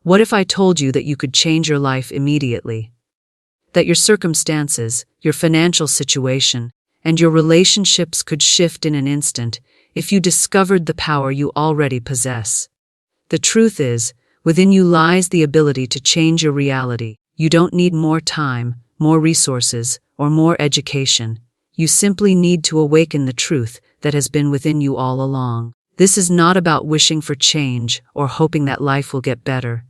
What if I told you that you could change your life immediately? That your circumstances, your financial situation, and your relationships could shift in an instant if you discovered the power you already possess. The truth is, within you lies the ability to change your reality. You don't need more time, more resources, or more education. You simply need to awaken the truth that has been within you all along. This is not about wishing for change or hoping that life will get better.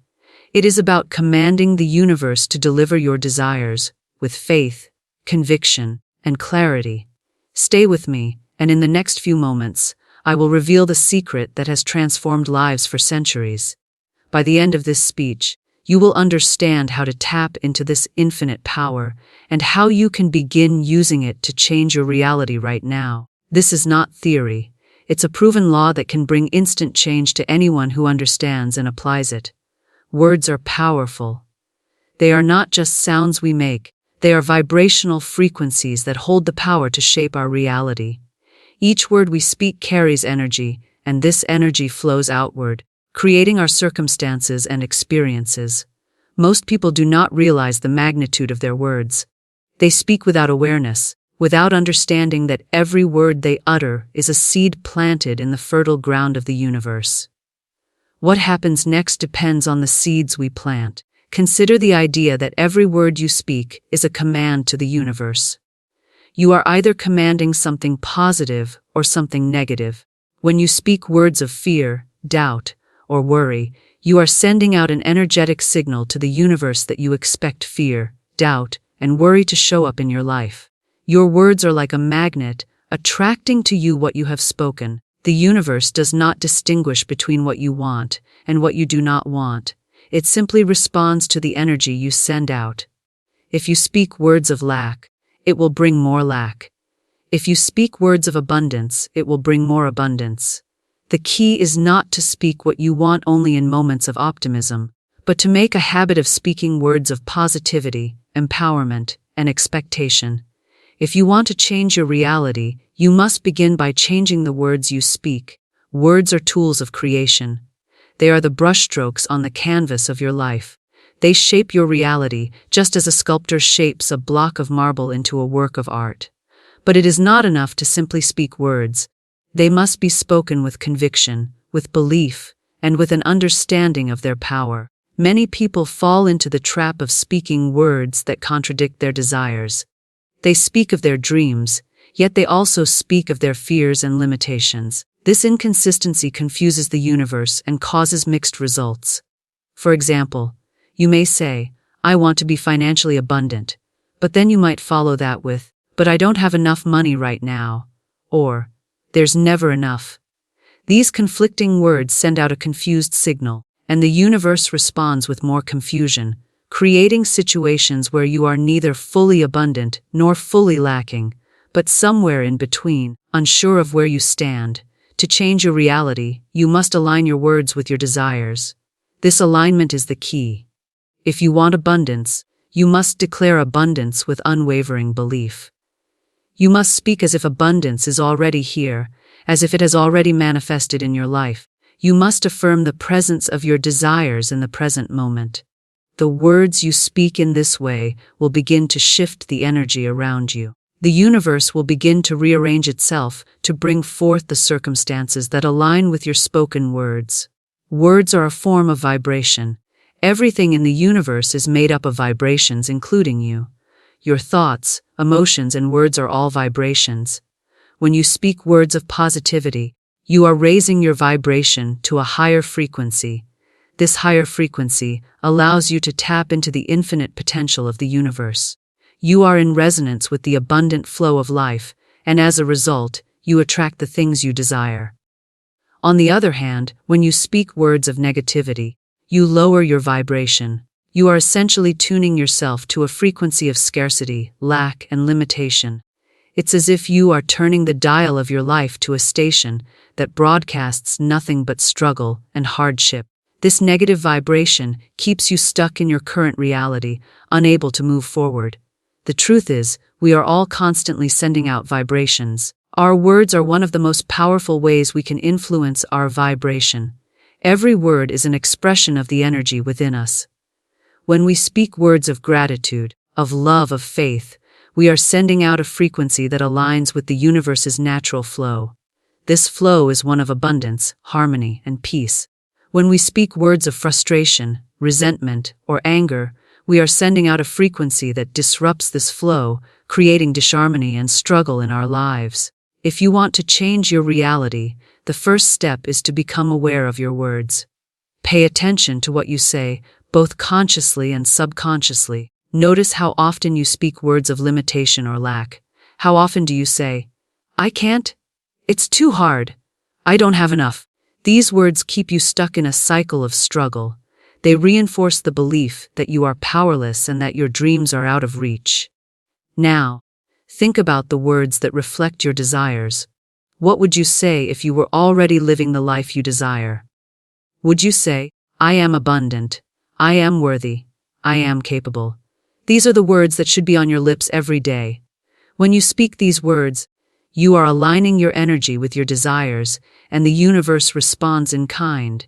It is about commanding the universe to deliver your desires with faith, conviction, and clarity. Stay with me, and in the next few moments, I will reveal the secret that has transformed lives for centuries. By the end of this speech, you will understand how to tap into this infinite power and how you can begin using it to change your reality right now. This is not theory. It's a proven law that can bring instant change to anyone who understands and applies it. Words are powerful. They are not just sounds we make. They are vibrational frequencies that hold the power to shape our reality. Each word we speak carries energy, and this energy flows outward, creating our circumstances and experiences. Most people do not realize the magnitude of their words. They speak without awareness, without understanding that every word they utter is a seed planted in the fertile ground of the universe. What happens next depends on the seeds we plant. Consider the idea that every word you speak is a command to the universe. You are either commanding something positive or something negative. When you speak words of fear, doubt, or worry, you are sending out an energetic signal to the universe that you expect fear, doubt, and worry to show up in your life. Your words are like a magnet, attracting to you what you have spoken. The universe does not distinguish between what you want and what you do not want. It simply responds to the energy you send out. If you speak words of lack, it will bring more lack. If you speak words of abundance, it will bring more abundance. The key is not to speak what you want only in moments of optimism, but to make a habit of speaking words of positivity, empowerment, and expectation. If you want to change your reality, you must begin by changing the words you speak. Words are tools of creation. They are the brushstrokes on the canvas of your life. They shape your reality, just as a sculptor shapes a block of marble into a work of art. But it is not enough to simply speak words. They must be spoken with conviction, with belief, and with an understanding of their power. Many people fall into the trap of speaking words that contradict their desires. They speak of their dreams, yet they also speak of their fears and limitations. This inconsistency confuses the universe and causes mixed results. For example, you may say, "I want to be financially abundant," but then you might follow that with, "But I don't have enough money right now," or, "There's never enough." These conflicting words send out a confused signal, and the universe responds with more confusion, creating situations where you are neither fully abundant nor fully lacking, but somewhere in between, unsure of where you stand. To change your reality, you must align your words with your desires. This alignment is the key. If you want abundance, you must declare abundance with unwavering belief. You must speak as if abundance is already here, as if it has already manifested in your life. You must affirm the presence of your desires in the present moment. The words you speak in this way will begin to shift the energy around you. The universe will begin to rearrange itself to bring forth the circumstances that align with your spoken words. Words are a form of vibration. Everything in the universe is made up of vibrations, including you. Your thoughts, emotions, and words are all vibrations. When you speak words of positivity, you are raising your vibration to a higher frequency. This higher frequency allows you to tap into the infinite potential of the universe. You are in resonance with the abundant flow of life, and as a result, you attract the things you desire. On the other hand, when you speak words of negativity, you lower your vibration. You are essentially tuning yourself to a frequency of scarcity, lack, and limitation. It's as if you are turning the dial of your life to a station that broadcasts nothing but struggle and hardship. This negative vibration keeps you stuck in your current reality, unable to move forward. The truth is, we are all constantly sending out vibrations. Our words are one of the most powerful ways we can influence our vibration. Every word is an expression of the energy within us. When we speak words of gratitude, of love, of faith, we are sending out a frequency that aligns with the universe's natural flow. This flow is one of abundance, harmony, and peace. When we speak words of frustration, resentment, or anger, we are sending out a frequency that disrupts this flow, creating disharmony and struggle in our lives. If you want to change your reality, the first step is to become aware of your words. Pay attention to what you say, both consciously and subconsciously. Notice how often you speak words of limitation or lack. How often do you say, "I can't," "It's too hard," "I don't have enough"? These words keep you stuck in a cycle of struggle. They reinforce the belief that you are powerless and that your dreams are out of reach. Now, think about the words that reflect your desires. What would you say if you were already living the life you desire? Would you say, "I am abundant, I am worthy, I am capable"? These are the words that should be on your lips every day. When you speak these words, you are aligning your energy with your desires, and the universe responds in kind.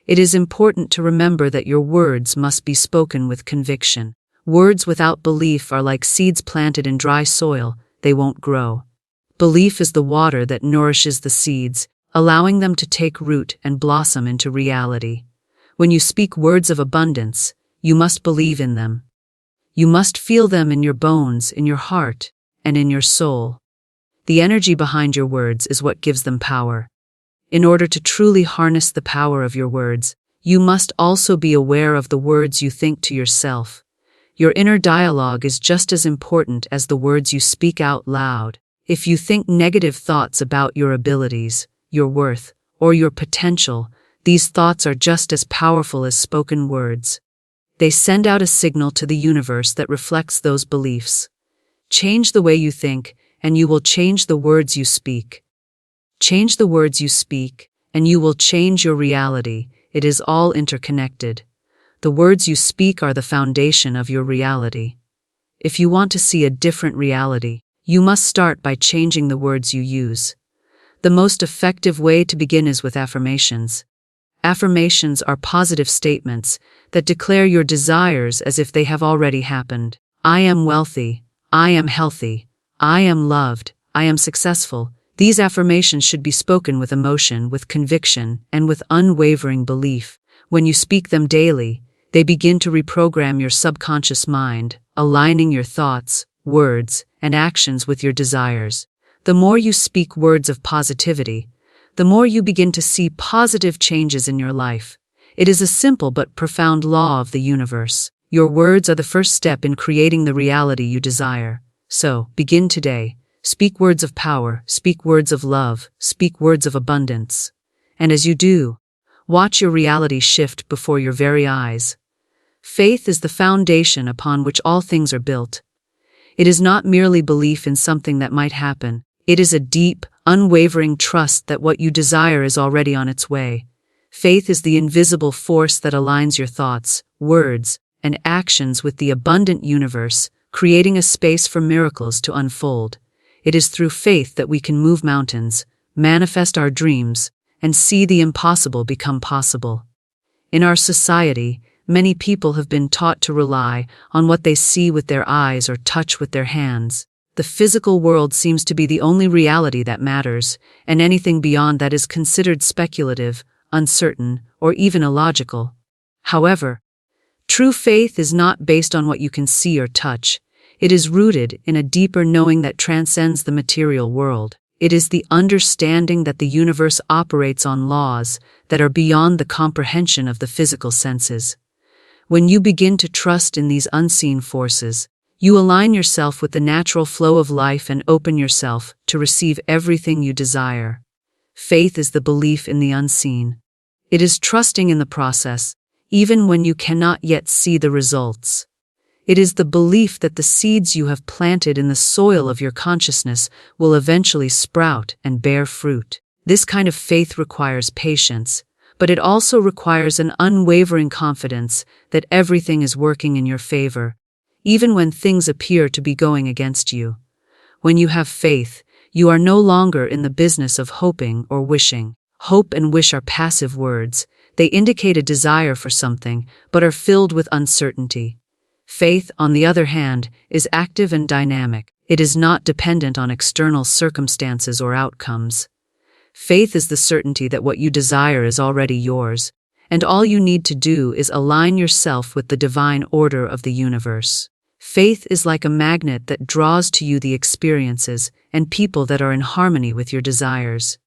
It is important to remember that your words must be spoken with conviction. Words without belief are like seeds planted in dry soil; they won't grow. Belief is the water that nourishes the seeds, allowing them to take root and blossom into reality. When you speak words of abundance, you must believe in them. You must feel them in your bones, in your heart, and in your soul. The energy behind your words is what gives them power. In order to truly harness the power of your words, you must also be aware of the words you think to yourself. Your inner dialogue is just as important as the words you speak out loud. If you think negative thoughts about your abilities, your worth, or your potential, these thoughts are just as powerful as spoken words. They send out a signal to the universe that reflects those beliefs. Change the way you think, and you will change the words you speak. Change the words you speak, and you will change your reality. It is all interconnected. The words you speak are the foundation of your reality. If you want to see a different reality, you must start by changing the words you use. The most effective way to begin is with affirmations. Affirmations are positive statements that declare your desires as if they have already happened. I am wealthy. I am healthy. I am loved. I am successful. These affirmations should be spoken with emotion, with conviction, and with unwavering belief. When you speak them daily, they begin to reprogram your subconscious mind, aligning your thoughts, words, and actions with your desires. The more you speak words of positivity, the more you begin to see positive changes in your life. It is a simple but profound law of the universe. Your words are the first step in creating the reality you desire. So, begin today. Speak words of power, speak words of love, speak words of abundance. And as you do, watch your reality shift before your very eyes. Faith is the foundation upon which all things are built. It is not merely belief in something that might happen. It is a deep, unwavering trust that what you desire is already on its way. Faith is the invisible force that aligns your thoughts, words, and actions with the abundant universe, creating a space for miracles to unfold. It is through faith that we can move mountains, manifest our dreams, and see the impossible become possible. In our society, many people have been taught to rely on what they see with their eyes or touch with their hands. The physical world seems to be the only reality that matters, and anything beyond that is considered speculative, uncertain, or even illogical. However, true faith is not based on what you can see or touch. It is rooted in a deeper knowing that transcends the material world. It is the understanding that the universe operates on laws that are beyond the comprehension of the physical senses. When you begin to trust in these unseen forces, you align yourself with the natural flow of life and open yourself to receive everything you desire. Faith is the belief in the unseen. It is trusting in the process, even when you cannot yet see the results. It is the belief that the seeds you have planted in the soil of your consciousness will eventually sprout and bear fruit. This kind of faith requires patience, but it also requires an unwavering confidence that everything is working in your favor, even when things appear to be going against you. When you have faith, you are no longer in the business of hoping or wishing. Hope and wish are passive words. They indicate a desire for something, but are filled with uncertainty. Faith, on the other hand, is active and dynamic. It is not dependent on external circumstances or outcomes. Faith is the certainty that what you desire is already yours, and all you need to do is align yourself with the divine order of the universe. Faith is like a magnet that draws to you the experiences and people that are in harmony with your desires.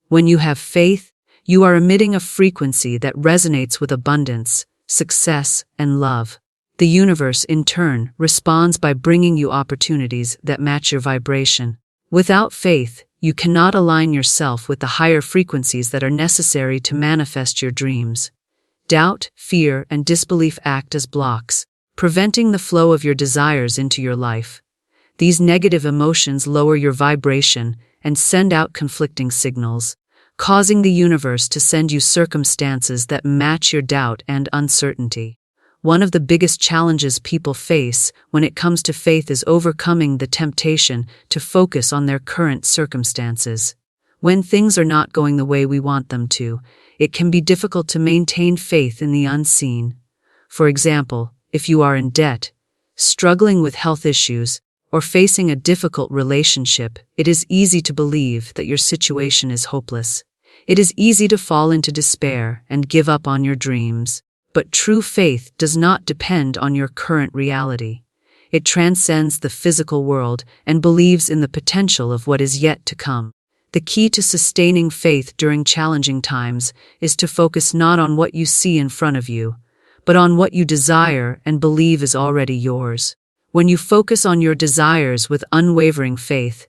When you have faith, you are emitting a frequency that resonates with abundance, success, and love. The universe, in turn, responds by bringing you opportunities that match your vibration. Without faith, you cannot align yourself with the higher frequencies that are necessary to manifest your dreams. Doubt, fear, and disbelief act as blocks, preventing the flow of your desires into your life. These negative emotions lower your vibration and send out conflicting signals, causing the universe to send you circumstances that match your doubt and uncertainty. One of the biggest challenges people face when it comes to faith is overcoming the temptation to focus on their current circumstances. When things are not going the way we want them to, it can be difficult to maintain faith in the unseen. For example, if you are in debt, struggling with health issues, or facing a difficult relationship, it is easy to believe that your situation is hopeless. It is easy to fall into despair and give up on your dreams. But true faith does not depend on your current reality. It transcends the physical world and believes in the potential of what is yet to come. The key to sustaining faith during challenging times is to focus not on what you see in front of you, but on what you desire and believe is already yours. When you focus on your desires with unwavering faith,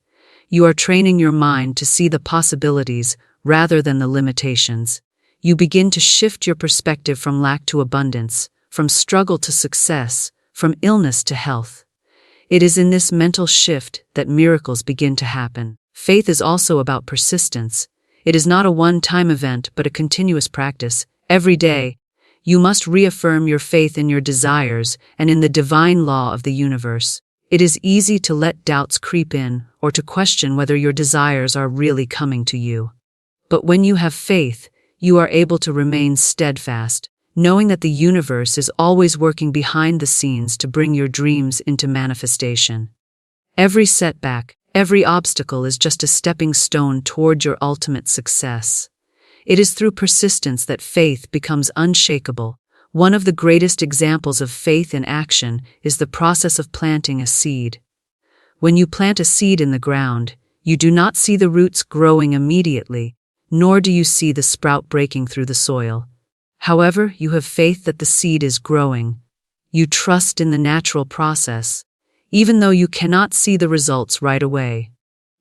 you are training your mind to see the possibilities rather than the limitations. You begin to shift your perspective from lack to abundance, from struggle to success, from illness to health. It is in this mental shift that miracles begin to happen. Faith is also about persistence. It is not a one-time event but a continuous practice. Every day, you must reaffirm your faith in your desires and in the divine law of the universe. It is easy to let doubts creep in or to question whether your desires are really coming to you. But when you have faith, you are able to remain steadfast, knowing that the universe is always working behind the scenes to bring your dreams into manifestation. Every setback, every obstacle is just a stepping stone toward your ultimate success. It is through persistence that faith becomes unshakable. One of the greatest examples of faith in action is the process of planting a seed. When you plant a seed in the ground, you do not see the roots growing immediately, nor do you see the sprout breaking through the soil. However, you have faith that the seed is growing. You trust in the natural process, even though you cannot see the results right away.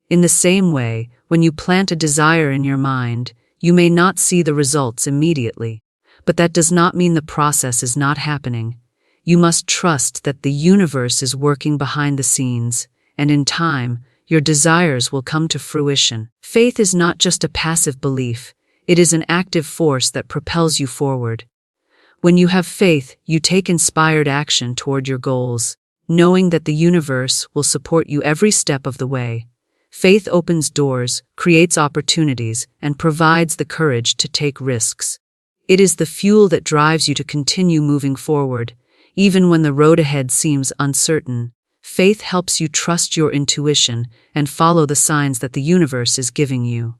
In the same way, when you plant a desire in your mind, you may not see the results immediately, but that does not mean the process is not happening. You must trust that the universe is working behind the scenes, and in time, your desires will come to fruition. Faith is not just a passive belief, it is an active force that propels you forward. When you have faith, you take inspired action toward your goals, knowing that the universe will support you every step of the way. Faith opens doors, creates opportunities, and provides the courage to take risks. It is the fuel that drives you to continue moving forward, even when the road ahead seems uncertain. Faith helps you trust your intuition and follow the signs that the universe is giving you.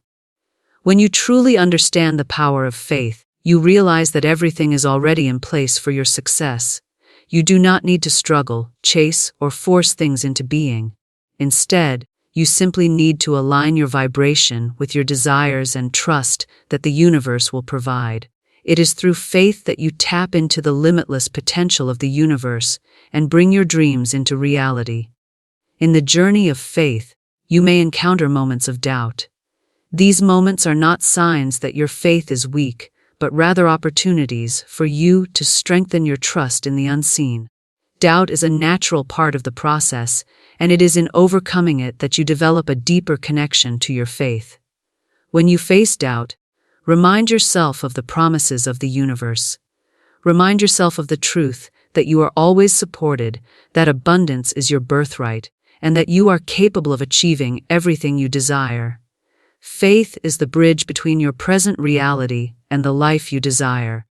When you truly understand the power of faith, you realize that everything is already in place for your success. You do not need to struggle, chase, or force things into being. Instead, you simply need to align your vibration with your desires and trust that the universe will provide. It is through faith that you tap into the limitless potential of the universe and bring your dreams into reality. In the journey of faith, you may encounter moments of doubt. These moments are not signs that your faith is weak, but rather opportunities for you to strengthen your trust in the unseen. Doubt is a natural part of the process, and it is in overcoming it that you develop a deeper connection to your faith. When you face doubt, remind yourself of the promises of the universe. Remind yourself of the truth that you are always supported, that abundance is your birthright, and that you are capable of achieving everything you desire. Faith is the bridge between your present reality and the life you desire.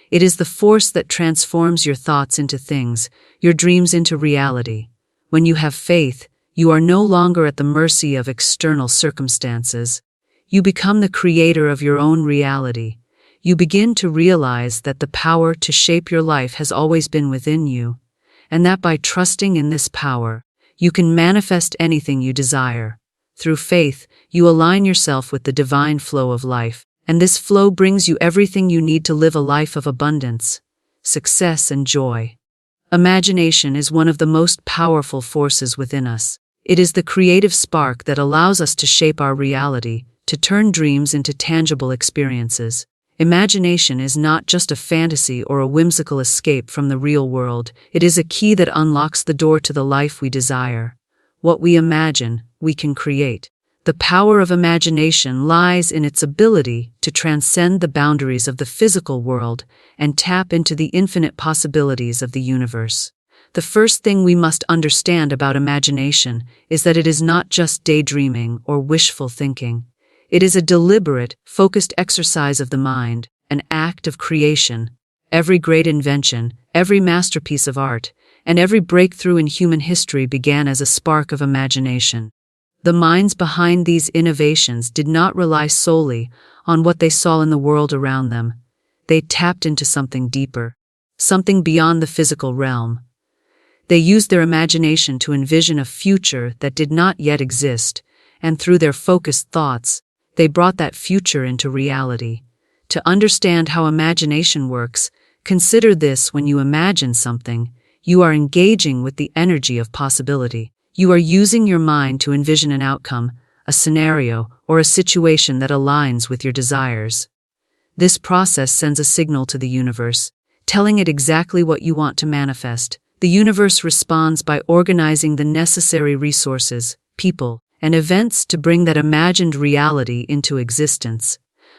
It is the force that transforms your thoughts into things, your dreams into reality. When you have faith, you are no longer at the mercy of external circumstances. You become the creator of your own reality. You begin to realize that the power to shape your life has always been within you, and that by trusting in this power, you can manifest anything you desire. Through faith, you align yourself with the divine flow of life, and this flow brings you everything you need to live a life of abundance, success, and joy. Imagination is one of the most powerful forces within us. It is the creative spark that allows us to shape our reality, to turn dreams into tangible experiences. Imagination is not just a fantasy or a whimsical escape from the real world. It is a key that unlocks the door to the life we desire. What we imagine, we can create. The power of imagination lies in its ability to transcend the boundaries of the physical world and tap into the infinite possibilities of the universe. The first thing we must understand about imagination is that it is not just daydreaming or wishful thinking. It is a deliberate, focused exercise of the mind, an act of creation. Every great invention, every masterpiece of art, and every breakthrough in human history began as a spark of imagination. The minds behind these innovations did not rely solely on what they saw in the world around them. They tapped into something deeper, something beyond the physical realm. They used their imagination to envision a future that did not yet exist, and through their focused thoughts, they brought that future into reality. To understand how imagination works, consider this: when you imagine something, you are engaging with the energy of possibility. You are using your mind to envision an outcome, a scenario, or a situation that aligns with your desires. This process sends a signal to the universe, telling it exactly what you want to manifest. The universe responds by organizing the necessary resources, people, and events to bring that imagined reality into existence.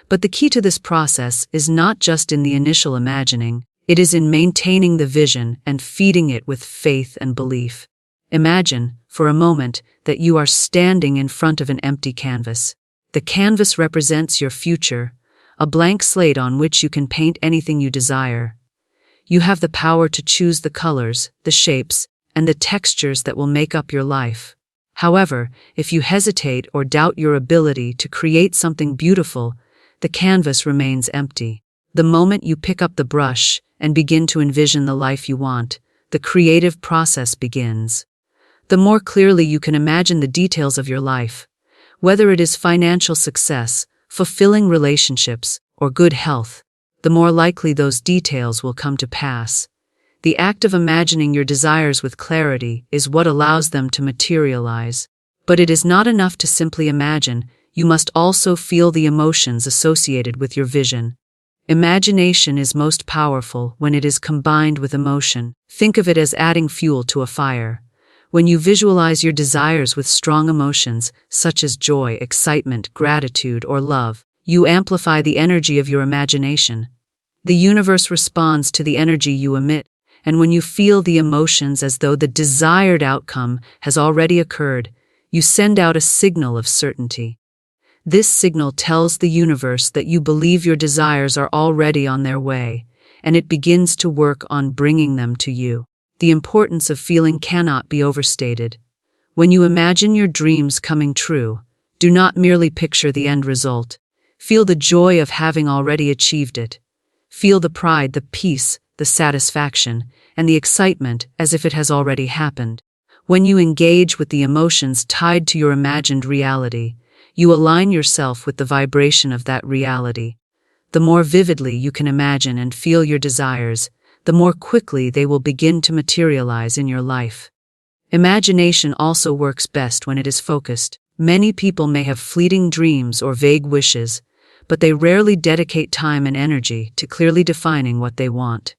But the key to this process is not just in the initial imagining, it is in maintaining the vision and feeding it with faith and belief. Imagine, for a moment, that you are standing in front of an empty canvas. The canvas represents your future, a blank slate on which you can paint anything you desire. You have the power to choose the colors, the shapes, and the textures that will make up your life. However, if you hesitate or doubt your ability to create something beautiful, the canvas remains empty. The moment you pick up the brush and begin to envision the life you want, the creative process begins. The more clearly you can imagine the details of your life, whether it is financial success, fulfilling relationships, or good health, the more likely those details will come to pass. The act of imagining your desires with clarity is what allows them to materialize. But it is not enough to simply imagine, you must also feel the emotions associated with your vision. Imagination is most powerful when it is combined with emotion. Think of it as adding fuel to a fire. When you visualize your desires with strong emotions, such as joy, excitement, gratitude, or love, you amplify the energy of your imagination. The universe responds to the energy you emit, and when you feel the emotions as though the desired outcome has already occurred, you send out a signal of certainty. This signal tells the universe that you believe your desires are already on their way, and it begins to work on bringing them to you. The importance of feeling cannot be overstated. When you imagine your dreams coming true, do not merely picture the end result. Feel the joy of having already achieved it. Feel the pride, the peace, the satisfaction, and the excitement as if it has already happened. When you engage with the emotions tied to your imagined reality, you align yourself with the vibration of that reality. The more vividly you can imagine and feel your desires, the more quickly they will begin to materialize in your life. Imagination also works best when it is focused. Many people may have fleeting dreams or vague wishes, but they rarely dedicate time and energy to clearly defining what they want.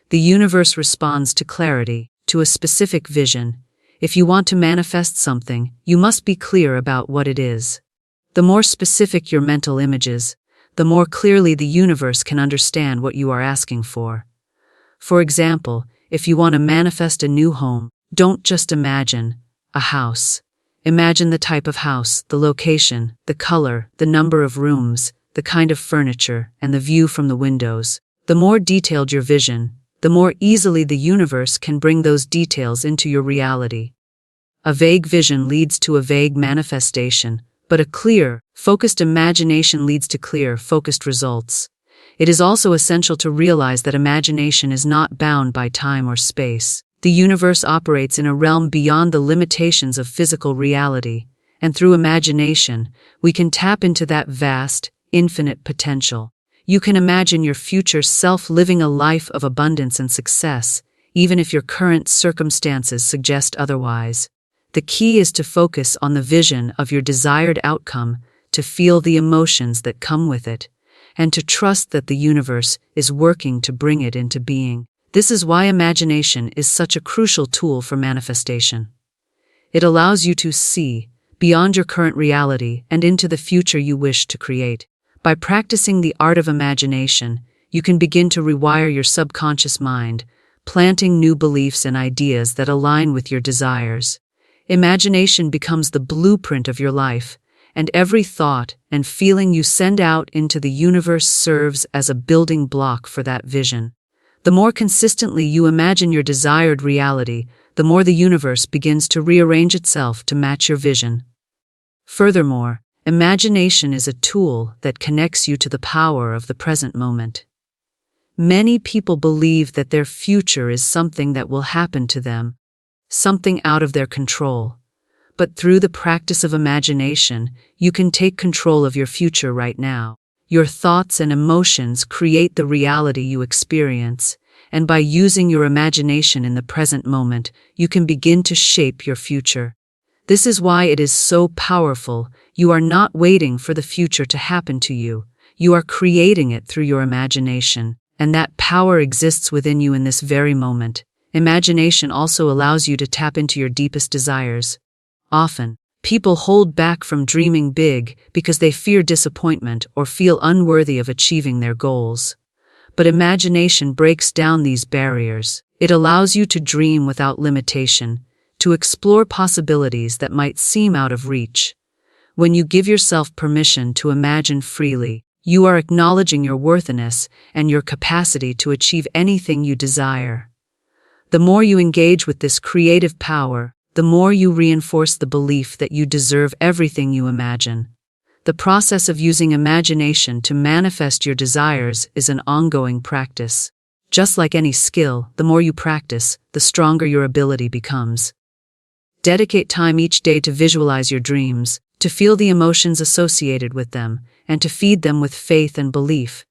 The universe responds to clarity, to a specific vision. If you want to manifest something, you must be clear about what it is. The more specific your mental images, the more clearly the universe can understand what you are asking for. For example, if you want to manifest a new home, don't just imagine a house. Imagine the type of house, the location, the color, the number of rooms, the kind of furniture, and the view from the windows. The more detailed your vision, the more easily the universe can bring those details into your reality. A vague vision leads to a vague manifestation, but a clear, focused imagination leads to clear, focused results. It is also essential to realize that imagination is not bound by time or space. The universe operates in a realm beyond the limitations of physical reality, and through imagination, we can tap into that vast, infinite potential. You can imagine your future self living a life of abundance and success, even if your current circumstances suggest otherwise. The key is to focus on the vision of your desired outcome, to feel the emotions that come with it, and to trust that the universe is working to bring it into being. This is why imagination is such a crucial tool for manifestation. It allows you to see beyond your current reality and into the future you wish to create. By practicing the art of imagination, you can begin to rewire your subconscious mind, planting new beliefs and ideas that align with your desires. Imagination becomes the blueprint of your life, and every thought and feeling you send out into the universe serves as a building block for that vision. The more consistently you imagine your desired reality, the more the universe begins to rearrange itself to match your vision. Furthermore, imagination is a tool that connects you to the power of the present moment. Many people believe that their future is something that will happen to them, something out of their control. But through the practice of imagination, you can take control of your future right now. Your thoughts and emotions create the reality you experience, and by using your imagination in the present moment, you can begin to shape your future. This is why it is so powerful. You are not waiting for the future to happen to you. You are creating it through your imagination, and that power exists within you in this very moment. Imagination also allows you to tap into your deepest desires. Often, people hold back from dreaming big because they fear disappointment or feel unworthy of achieving their goals. But imagination breaks down these barriers. It allows you to dream without limitation, to explore possibilities that might seem out of reach. When you give yourself permission to imagine freely, you are acknowledging your worthiness and your capacity to achieve anything you desire. The more you engage with this creative power, the more you reinforce the belief that you deserve everything you imagine. The process of using imagination to manifest your desires is an ongoing practice. Just like any skill, the more you practice, the stronger your ability becomes. Dedicate time each day to visualize your dreams, to feel the emotions associated with them, and to feed them with faith and belief.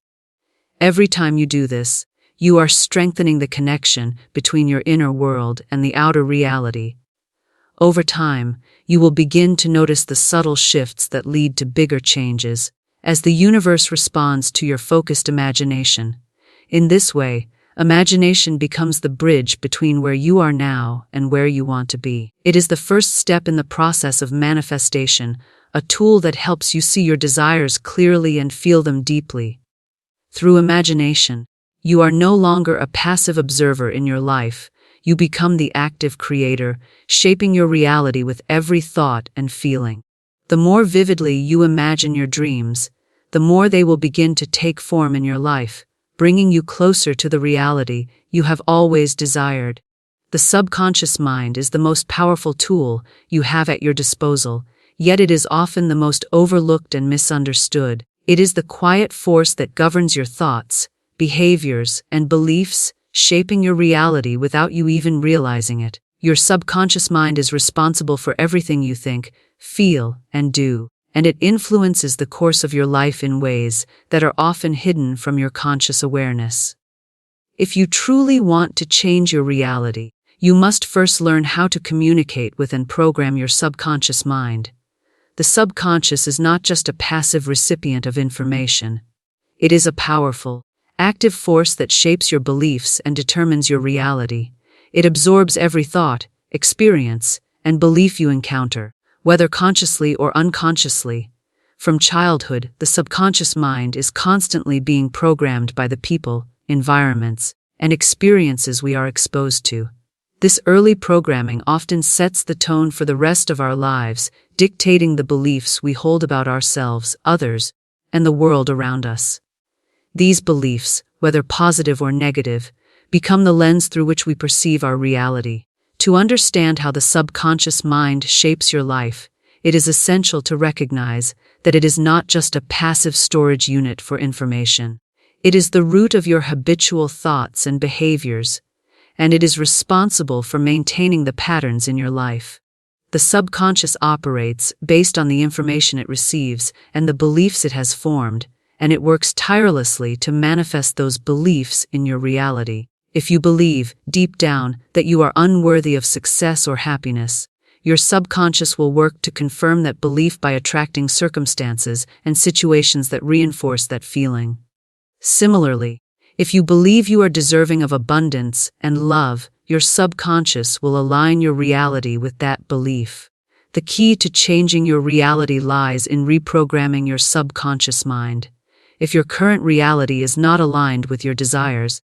Every time you do this, you are strengthening the connection between your inner world and the outer reality. Over time, you will begin to notice the subtle shifts that lead to bigger changes, as the universe responds to your focused imagination. In this way, imagination becomes the bridge between where you are now and where you want to be. It is the first step in the process of manifestation, a tool that helps you see your desires clearly and feel them deeply. Through imagination, you are no longer a passive observer in your life. You become the active creator, shaping your reality with every thought and feeling. The more vividly you imagine your dreams, the more they will begin to take form in your life, bringing you closer to the reality you have always desired. The subconscious mind is the most powerful tool you have at your disposal, yet it is often the most overlooked and misunderstood. It is the quiet force that governs your thoughts, behaviors, and beliefs, shaping your reality without you even realizing it. Your subconscious mind is responsible for everything you think, feel, and do, and it influences the course of your life in ways that are often hidden from your conscious awareness. If you truly want to change your reality, you must first learn how to communicate with and program your subconscious mind. The subconscious is not just a passive recipient of information. It is a powerful, active force that shapes your beliefs and determines your reality. It absorbs every thought, experience, and belief you encounter, whether consciously or unconsciously. From childhood, the subconscious mind is constantly being programmed by the people, environments, and experiences we are exposed to. This early programming often sets the tone for the rest of our lives, dictating the beliefs we hold about ourselves, others, and the world around us. These beliefs, whether positive or negative, become the lens through which we perceive our reality. To understand how the subconscious mind shapes your life, it is essential to recognize that it is not just a passive storage unit for information. It is the root of your habitual thoughts and behaviors, and it is responsible for maintaining the patterns in your life. The subconscious operates based on the information it receives and the beliefs it has formed, and it works tirelessly to manifest those beliefs in your reality. If you believe, deep down, that you are unworthy of success or happiness, your subconscious will work to confirm that belief by attracting circumstances and situations that reinforce that feeling. Similarly, if you believe you are deserving of abundance and love, your subconscious will align your reality with that belief. The key to changing your reality lies in reprogramming your subconscious mind. If your current reality is not aligned with your desires,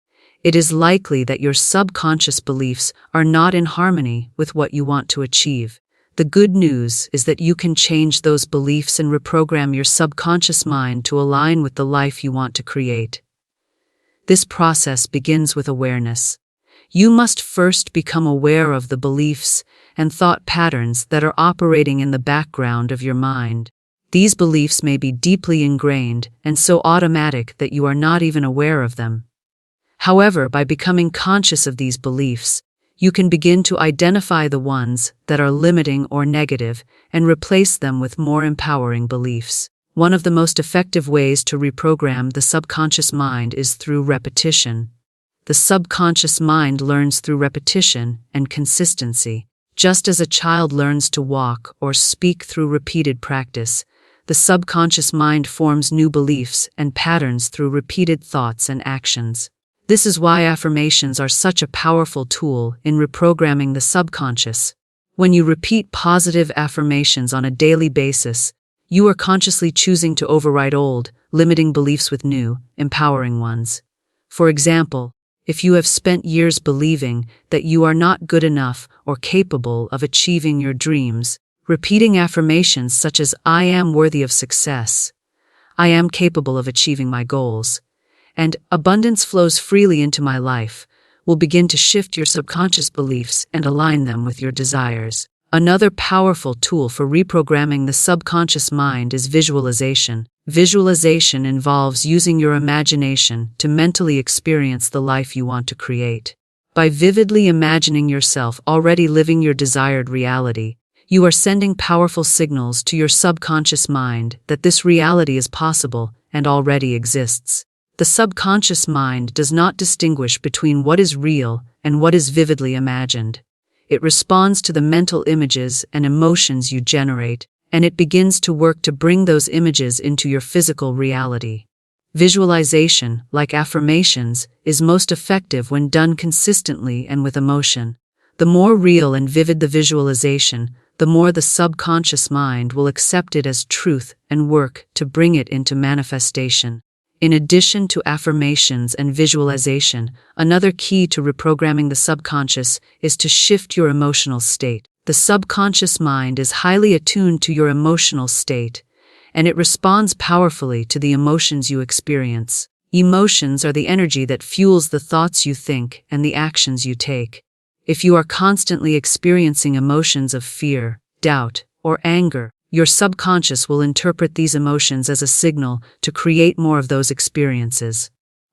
it is likely that your subconscious beliefs are not in harmony with what you want to achieve. The good news is that you can change those beliefs and reprogram your subconscious mind to align with the life you want to create. This process begins with awareness. You must first become aware of the beliefs and thought patterns that are operating in the background of your mind. These beliefs may be deeply ingrained and so automatic that you are not even aware of them. However, by becoming conscious of these beliefs, you can begin to identify the ones that are limiting or negative and replace them with more empowering beliefs. One of the most effective ways to reprogram the subconscious mind is through repetition. The subconscious mind learns through repetition and consistency. Just as a child learns to walk or speak through repeated practice, the subconscious mind forms new beliefs and patterns through repeated thoughts and actions. This is why affirmations are such a powerful tool in reprogramming the subconscious. When you repeat positive affirmations on a daily basis, you are consciously choosing to override old, limiting beliefs with new, empowering ones. For example, if you have spent years believing that you are not good enough or capable of achieving your dreams, repeating affirmations such as "I am worthy of success," "I am capable of achieving my goals," and "abundance flows freely into my life," will begin to shift your subconscious beliefs and align them with your desires. Another powerful tool for reprogramming the subconscious mind is visualization. Visualization involves using your imagination to mentally experience the life you want to create. By vividly imagining yourself already living your desired reality, you are sending powerful signals to your subconscious mind that this reality is possible and already exists. The subconscious mind does not distinguish between what is real and what is vividly imagined. It responds to the mental images and emotions you generate, and it begins to work to bring those images into your physical reality. Visualization, like affirmations, is most effective when done consistently and with emotion. The more real and vivid the visualization, the more the subconscious mind will accept it as truth and work to bring it into manifestation. In addition to affirmations and visualization, another key to reprogramming the subconscious is to shift your emotional state. The subconscious mind is highly attuned to your emotional state, and it responds powerfully to the emotions you experience. Emotions are the energy that fuels the thoughts you think and the actions you take. If you are constantly experiencing emotions of fear, doubt, or anger, your subconscious will interpret these emotions as a signal to create more of those experiences.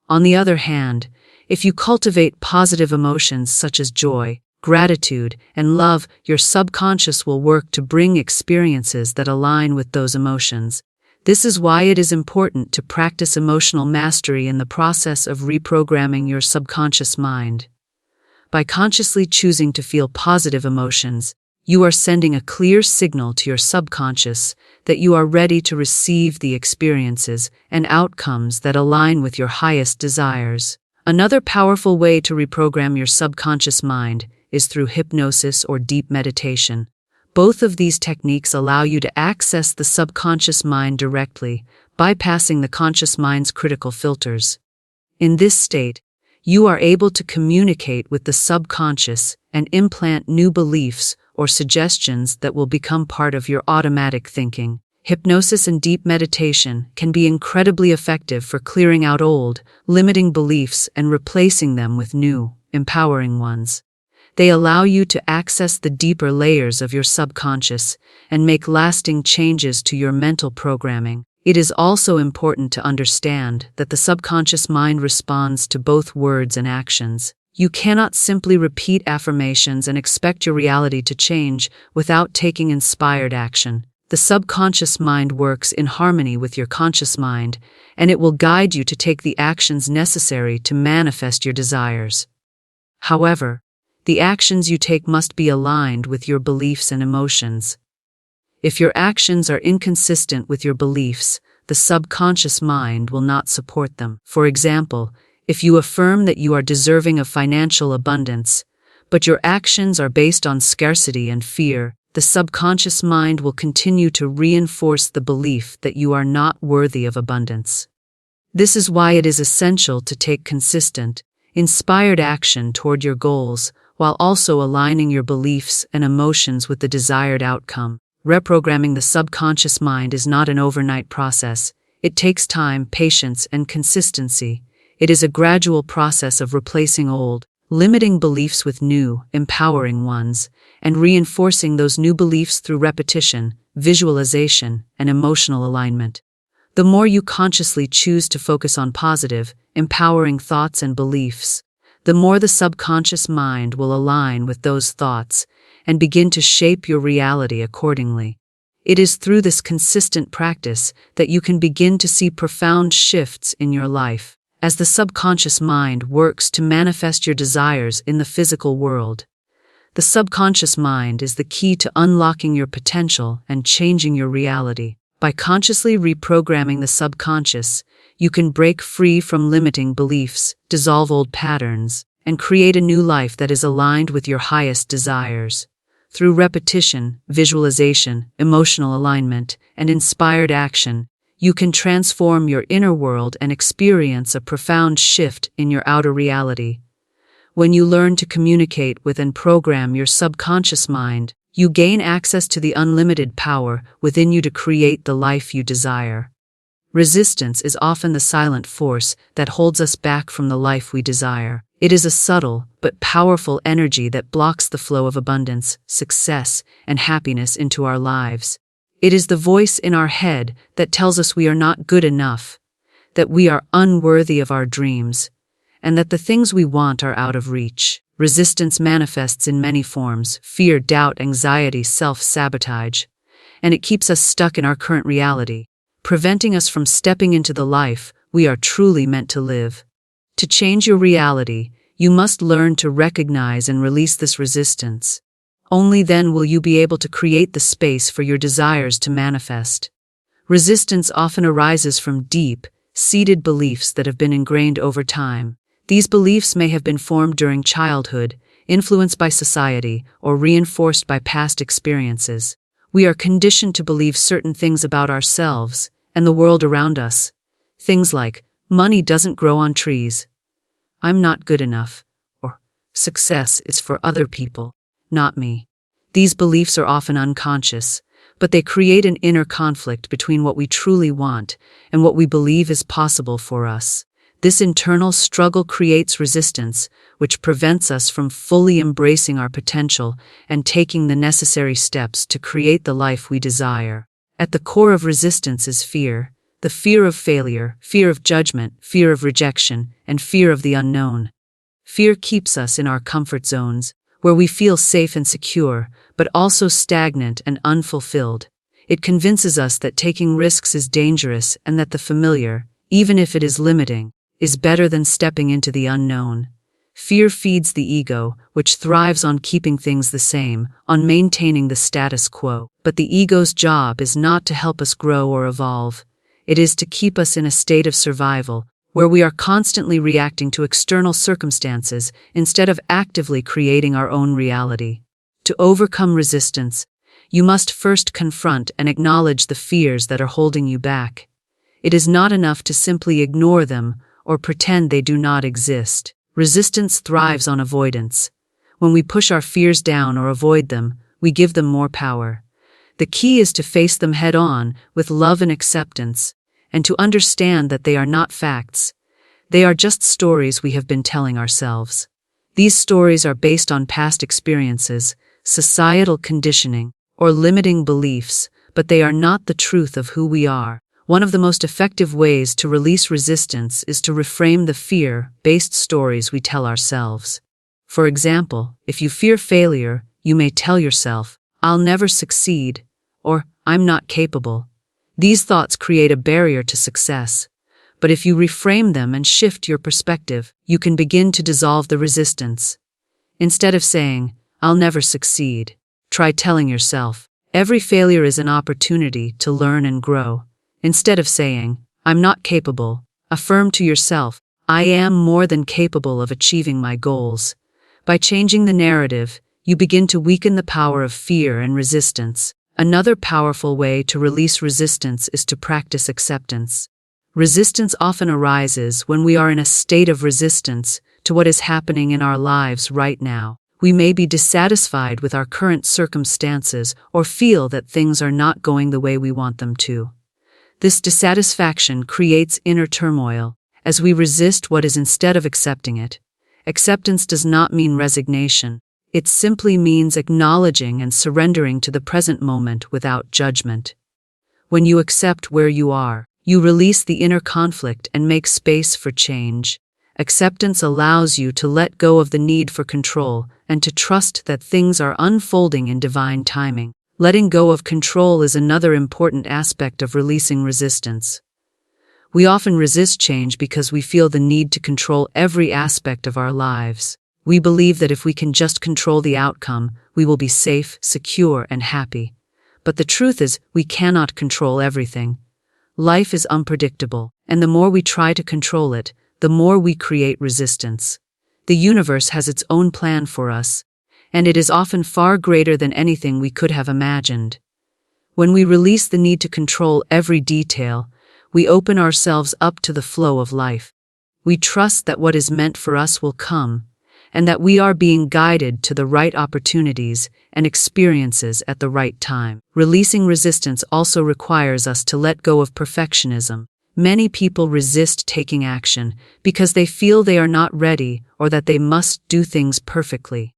On the other hand, if you cultivate positive emotions such as joy, gratitude, and love, your subconscious will work to bring experiences that align with those emotions. This is why it is important to practice emotional mastery in the process of reprogramming your subconscious mind. By consciously choosing to feel positive emotions, you are sending a clear signal to your subconscious that you are ready to receive the experiences and outcomes that align with your highest desires. Another powerful way to reprogram your subconscious mind is through hypnosis or deep meditation. Both of these techniques allow you to access the subconscious mind directly, bypassing the conscious mind's critical filters. In this state, you are able to communicate with the subconscious and implant new beliefs or suggestions that will become part of your automatic thinking. Hypnosis and deep meditation can be incredibly effective for clearing out old, limiting beliefs and replacing them with new, empowering ones. They allow you to access the deeper layers of your subconscious and make lasting changes to your mental programming. It is also important to understand that the subconscious mind responds to both words and actions. You cannot simply repeat affirmations and expect your reality to change without taking inspired action. The subconscious mind works in harmony with your conscious mind, and it will guide you to take the actions necessary to manifest your desires. However, the actions you take must be aligned with your beliefs and emotions. If your actions are inconsistent with your beliefs, the subconscious mind will not support them. For example, if you affirm that you are deserving of financial abundance, but your actions are based on scarcity and fear, the subconscious mind will continue to reinforce the belief that you are not worthy of abundance. This is why it is essential to take consistent, inspired action toward your goals, while also aligning your beliefs and emotions with the desired outcome. Reprogramming the subconscious mind is not an overnight process. It takes time, patience, and consistency. It is a gradual process of replacing old, limiting beliefs with new, empowering ones, and reinforcing those new beliefs through repetition, visualization, and emotional alignment. The more you consciously choose to focus on positive, empowering thoughts and beliefs, the more the subconscious mind will align with those thoughts and begin to shape your reality accordingly. It is through this consistent practice that you can begin to see profound shifts in your life, as the subconscious mind works to manifest your desires in the physical world. The subconscious mind is the key to unlocking your potential and changing your reality. By consciously reprogramming the subconscious, you can break free from limiting beliefs, dissolve old patterns, and create a new life that is aligned with your highest desires. Through repetition, visualization, emotional alignment, and inspired action, you can transform your inner world and experience a profound shift in your outer reality. When you learn to communicate with and program your subconscious mind, you gain access to the unlimited power within you to create the life you desire. Resistance is often the silent force that holds us back from the life we desire. It is a subtle but powerful energy that blocks the flow of abundance, success, and happiness into our lives. It is the voice in our head that tells us we are not good enough, that we are unworthy of our dreams, and that the things we want are out of reach. Resistance manifests in many forms: fear, doubt, anxiety, self-sabotage, and it keeps us stuck in our current reality, preventing us from stepping into the life we are truly meant to live. To change your reality, you must learn to recognize and release this resistance. Only then will you be able to create the space for your desires to manifest. Resistance often arises from deep, seated beliefs that have been ingrained over time. These beliefs may have been formed during childhood, influenced by society, or reinforced by past experiences. We are conditioned to believe certain things about ourselves and the world around us. Things like, money doesn't grow on trees, I'm not good enough, or success is for other people, not me. These beliefs are often unconscious, but they create an inner conflict between what we truly want and what we believe is possible for us. This internal struggle creates resistance, which prevents us from fully embracing our potential and taking the necessary steps to create the life we desire. At the core of resistance is fear. The fear of failure, fear of judgment, fear of rejection, and fear of the unknown. Fear keeps us in our comfort zones, where we feel safe and secure, but also stagnant and unfulfilled. It convinces us that taking risks is dangerous and that the familiar, even if it is limiting, is better than stepping into the unknown. Fear feeds the ego, which thrives on keeping things the same, on maintaining the status quo. But the ego's job is not to help us grow or evolve. It is to keep us in a state of survival, where we are constantly reacting to external circumstances instead of actively creating our own reality. To overcome resistance, you must first confront and acknowledge the fears that are holding you back. It is not enough to simply ignore them or pretend they do not exist. Resistance thrives on avoidance. When we push our fears down or avoid them, we give them more power. The key is to face them head on with love and acceptance, and to understand that they are not facts. They are just stories we have been telling ourselves. These stories are based on past experiences, societal conditioning, or limiting beliefs, but they are not the truth of who we are. One of the most effective ways to release resistance is to reframe the fear-based stories we tell ourselves. For example, if you fear failure, you may tell yourself, "I'll never succeed," or "I'm not capable." These thoughts create a barrier to success. But if you reframe them and shift your perspective, you can begin to dissolve the resistance. Instead of saying, "I'll never succeed," try telling yourself, "Every failure is an opportunity to learn and grow." Instead of saying, "I'm not capable," affirm to yourself, "I am more than capable of achieving my goals." By changing the narrative, you begin to weaken the power of fear and resistance. Another powerful way to release resistance is to practice acceptance. Resistance often arises when we are in a state of resistance to what is happening in our lives right now. We may be dissatisfied with our current circumstances or feel that things are not going the way we want them to. This dissatisfaction creates inner turmoil as we resist what is instead of accepting it. Acceptance does not mean resignation. It simply means acknowledging and surrendering to the present moment without judgment. When you accept where you are, you release the inner conflict and make space for change. Acceptance allows you to let go of the need for control and to trust that things are unfolding in divine timing. Letting go of control is another important aspect of releasing resistance. We often resist change because we feel the need to control every aspect of our lives. We believe that if we can just control the outcome, we will be safe, secure, and happy. But the truth is, we cannot control everything. Life is unpredictable, and the more we try to control it, the more we create resistance. The universe has its own plan for us, and it is often far greater than anything we could have imagined. When we release the need to control every detail, we open ourselves up to the flow of life. We trust that what is meant for us will come, and that we are being guided to the right opportunities and experiences at the right time. Releasing resistance also requires us to let go of perfectionism. Many people resist taking action because they feel they are not ready or that they must do things perfectly.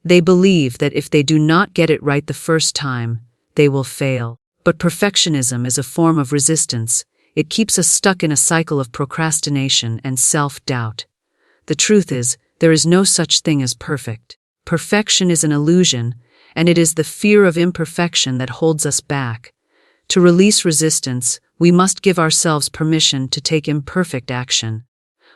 They believe that if they do not get it right the first time, they will fail. But perfectionism is a form of resistance. It keeps us stuck in a cycle of procrastination and self-doubt. The truth is, there is no such thing as perfect. Perfection is an illusion, and it is the fear of imperfection that holds us back. To release resistance, we must give ourselves permission to take imperfect action.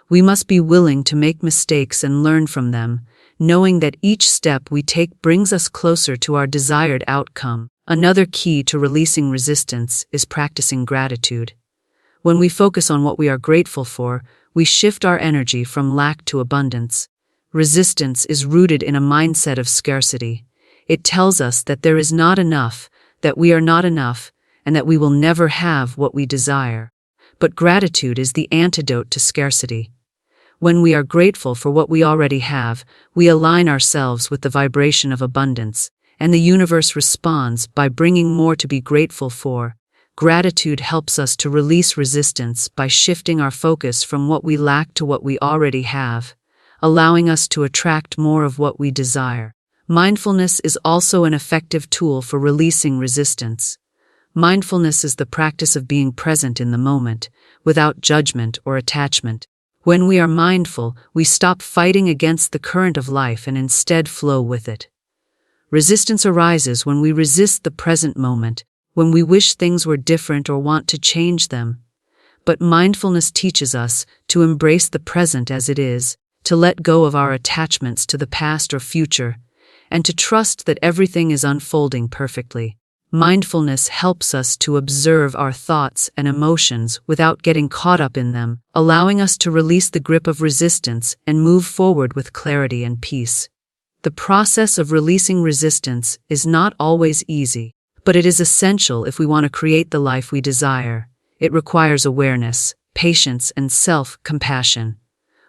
We must be willing to make mistakes and learn from them, knowing that each step we take brings us closer to our desired outcome. Another key to releasing resistance is practicing gratitude. When we focus on what we are grateful for, we shift our energy from lack to abundance. Resistance is rooted in a mindset of scarcity. It tells us that there is not enough, that we are not enough, and that we will never have what we desire. But gratitude is the antidote to scarcity. When we are grateful for what we already have, we align ourselves with the vibration of abundance, and the universe responds by bringing more to be grateful for. Gratitude helps us to release resistance by shifting our focus from what we lack to what we already have, allowing us to attract more of what we desire. Mindfulness is also an effective tool for releasing resistance. Mindfulness is the practice of being present in the moment, without judgment or attachment. When we are mindful, we stop fighting against the current of life and instead flow with it. Resistance arises when we resist the present moment, when we wish things were different or want to change them. But mindfulness teaches us to embrace the present as it is, to let go of our attachments to the past or future, and to trust that everything is unfolding perfectly. Mindfulness helps us to observe our thoughts and emotions without getting caught up in them, allowing us to release the grip of resistance and move forward with clarity and peace. The process of releasing resistance is not always easy, but it is essential if we want to create the life we desire. It requires awareness, patience, and self-compassion.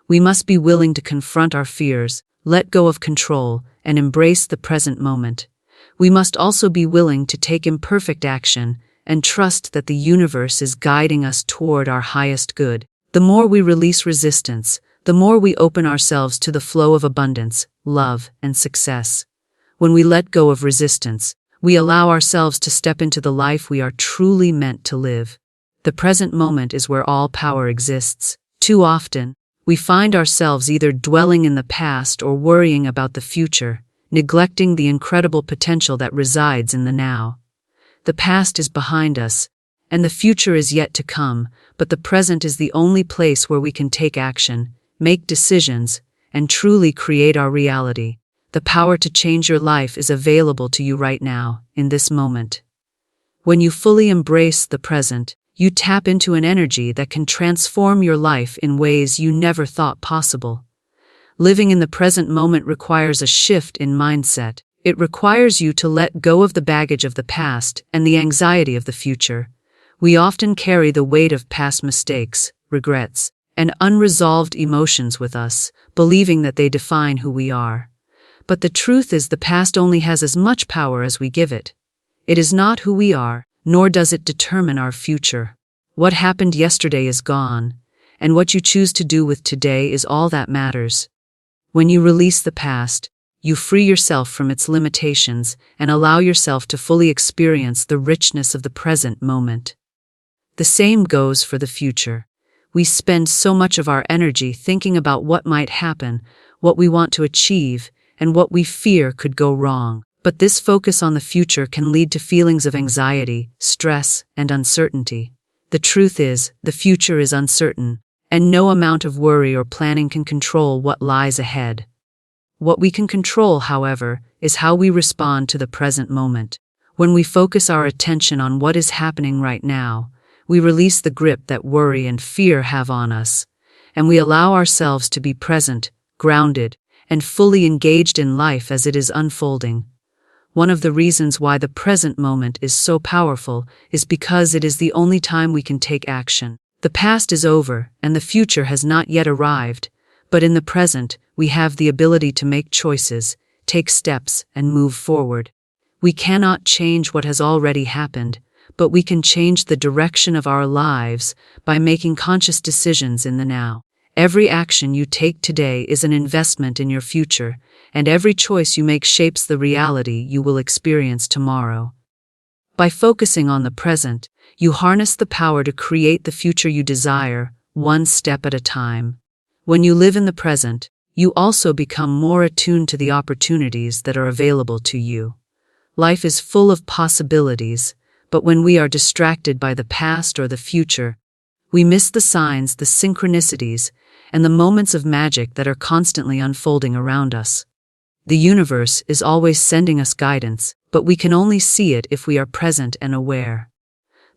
We must be willing to confront our fears, let go of control, and embrace the present moment. We must also be willing to take imperfect action and trust that the universe is guiding us toward our highest good. The more we release resistance, the more we open ourselves to the flow of abundance, love, and success. When we let go of resistance, we allow ourselves to step into the life we are truly meant to live. The present moment is where all power exists. Too often, we find ourselves either dwelling in the past or worrying about the future, neglecting the incredible potential that resides in the now. The past is behind us, and the future is yet to come, but the present is the only place where we can take action, make decisions, and truly create our reality. The power to change your life is available to you right now, in this moment. When you fully embrace the present, you tap into an energy that can transform your life in ways you never thought possible. Living in the present moment requires a shift in mindset. It requires you to let go of the baggage of the past and the anxiety of the future. We often carry the weight of past mistakes, regrets, and unresolved emotions with us, believing that they define who we are. But the truth is the past only has as much power as we give it. It is not who we are, nor does it determine our future. What happened yesterday is gone, and what you choose to do with today is all that matters. When you release the past, you free yourself from its limitations and allow yourself to fully experience the richness of the present moment. The same goes for the future. We spend so much of our energy thinking about what might happen, what we want to achieve, and what we fear could go wrong. But this focus on the future can lead to feelings of anxiety, stress, and uncertainty. The truth is, the future is uncertain, and no amount of worry or planning can control what lies ahead. What we can control, however, is how we respond to the present moment. When we focus our attention on what is happening right now, we release the grip that worry and fear have on us, and we allow ourselves to be present, grounded, and fully engaged in life as it is unfolding. One of the reasons why the present moment is so powerful is because it is the only time we can take action. The past is over, and the future has not yet arrived, but in the present, we have the ability to make choices, take steps, and move forward. We cannot change what has already happened, but we can change the direction of our lives by making conscious decisions in the now. Every action you take today is an investment in your future, and every choice you make shapes the reality you will experience tomorrow. By focusing on the present, you harness the power to create the future you desire, one step at a time. When you live in the present, you also become more attuned to the opportunities that are available to you. Life is full of possibilities, but when we are distracted by the past or the future, we miss the signs, the synchronicities, and the moments of magic that are constantly unfolding around us. The universe is always sending us guidance, but we can only see it if we are present and aware.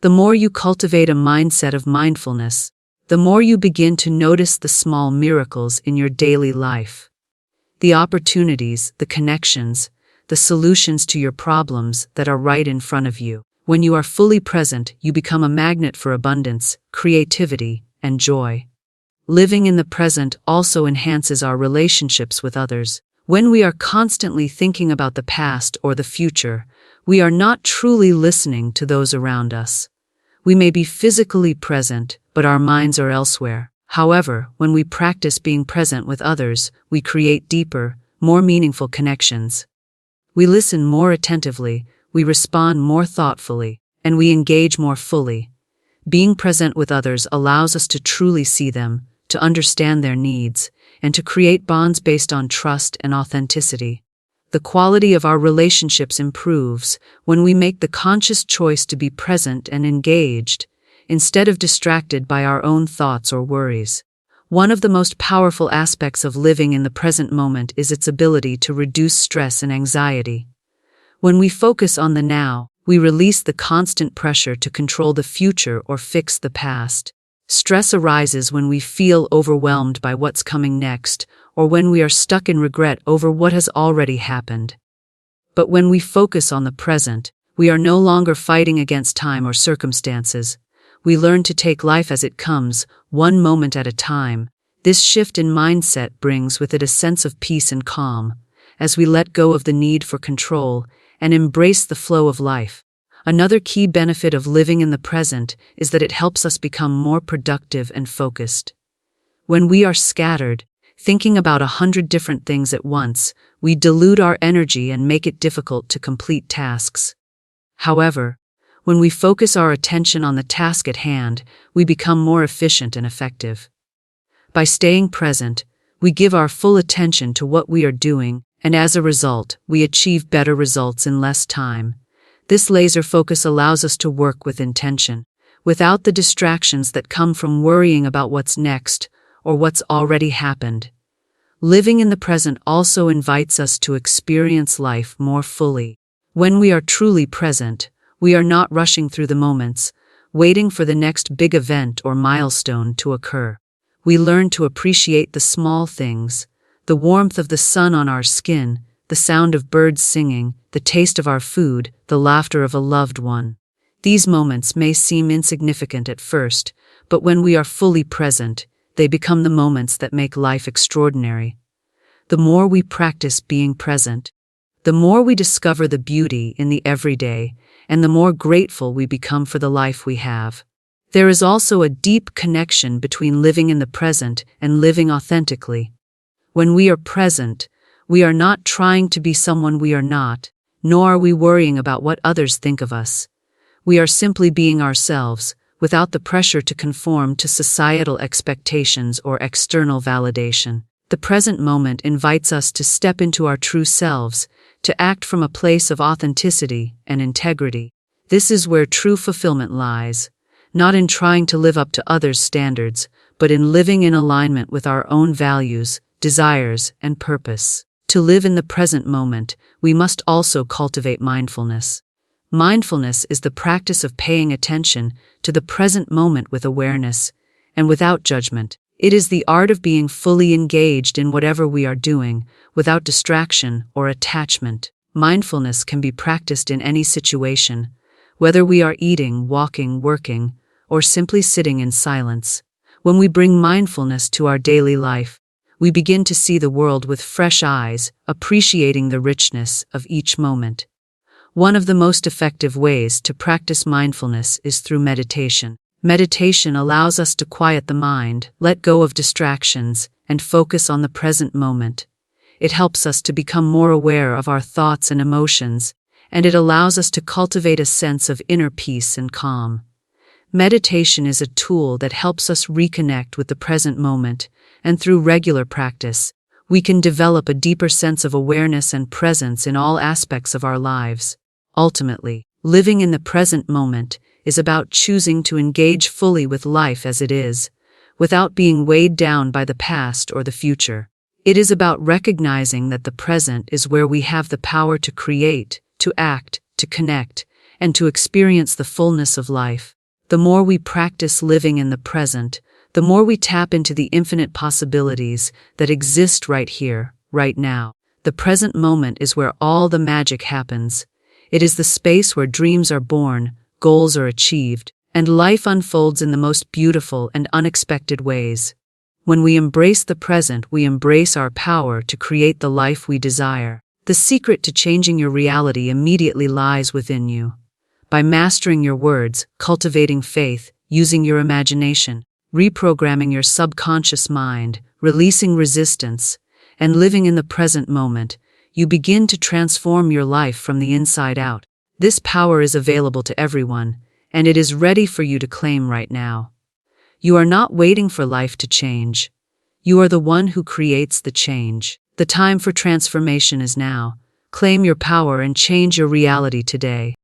The more you cultivate a mindset of mindfulness, the more you begin to notice the small miracles in your daily life. The opportunities, the connections, the solutions to your problems that are right in front of you. When you are fully present, you become a magnet for abundance, creativity, and joy. Living in the present also enhances our relationships with others. When we are constantly thinking about the past or the future, we are not truly listening to those around us. We may be physically present, but our minds are elsewhere. However, when we practice being present with others, we create deeper, more meaningful connections. We listen more attentively, we respond more thoughtfully, and we engage more fully. Being present with others allows us to truly see them, to understand their needs, and to create bonds based on trust and authenticity. The quality of our relationships improves when we make the conscious choice to be present and engaged, instead of distracted by our own thoughts or worries. One of the most powerful aspects of living in the present moment is its ability to reduce stress and anxiety. When we focus on the now, we release the constant pressure to control the future or fix the past. Stress arises when we feel overwhelmed by what's coming next, or when we are stuck in regret over what has already happened. But when we focus on the present, we are no longer fighting against time or circumstances. We learn to take life as it comes, one moment at a time. This shift in mindset brings with it a sense of peace and calm, as we let go of the need for control and embrace the flow of life. Another key benefit of living in the present is that it helps us become more productive and focused. When we are scattered, thinking about 100 different things at once, we dilute our energy and make it difficult to complete tasks. However, when we focus our attention on the task at hand, we become more efficient and effective. By staying present, we give our full attention to what we are doing, and as a result, we achieve better results in less time. This laser focus allows us to work with intention, without the distractions that come from worrying about what's next or what's already happened. Living in the present also invites us to experience life more fully. When we are truly present, we are not rushing through the moments, waiting for the next big event or milestone to occur. We learn to appreciate the small things, the warmth of the sun on our skin, the sound of birds singing, the taste of our food, the laughter of a loved one. These moments may seem insignificant at first, but when we are fully present, they become the moments that make life extraordinary. The more we practice being present, the more we discover the beauty in the everyday, and the more grateful we become for the life we have. There is also a deep connection between living in the present and living authentically. When we are present, we are not trying to be someone we are not, nor are we worrying about what others think of us. We are simply being ourselves, without the pressure to conform to societal expectations or external validation. The present moment invites us to step into our true selves, to act from a place of authenticity and integrity. This is where true fulfillment lies, not in trying to live up to others' standards, but in living in alignment with our own values, desires, and purpose. To live in the present moment, we must also cultivate mindfulness. Mindfulness is the practice of paying attention to the present moment with awareness and without judgment. It is the art of being fully engaged in whatever we are doing, without distraction or attachment. Mindfulness can be practiced in any situation, whether we are eating, walking, working, or simply sitting in silence. When we bring mindfulness to our daily life, we begin to see the world with fresh eyes, appreciating the richness of each moment. One of the most effective ways to practice mindfulness is through meditation. Meditation allows us to quiet the mind, let go of distractions, and focus on the present moment. It helps us to become more aware of our thoughts and emotions, and it allows us to cultivate a sense of inner peace and calm. Meditation is a tool that helps us reconnect with the present moment, and through regular practice, we can develop a deeper sense of awareness and presence in all aspects of our lives. Ultimately, living in the present moment is about choosing to engage fully with life as it is, without being weighed down by the past or the future. It is about recognizing that the present is where we have the power to create, to act, to connect, and to experience the fullness of life. The more we practice living in the present, the more we tap into the infinite possibilities that exist right here, right now. The present moment is where all the magic happens. It is the space where dreams are born, goals are achieved, and life unfolds in the most beautiful and unexpected ways. When we embrace the present, we embrace our power to create the life we desire. The secret to changing your reality immediately lies within you. By mastering your words, cultivating faith, using your imagination, reprogramming your subconscious mind, releasing resistance, and living in the present moment, you begin to transform your life from the inside out. This power is available to everyone, and it is ready for you to claim right now. You are not waiting for life to change. You are the one who creates the change. The time for transformation is now. Claim your power and change your reality today.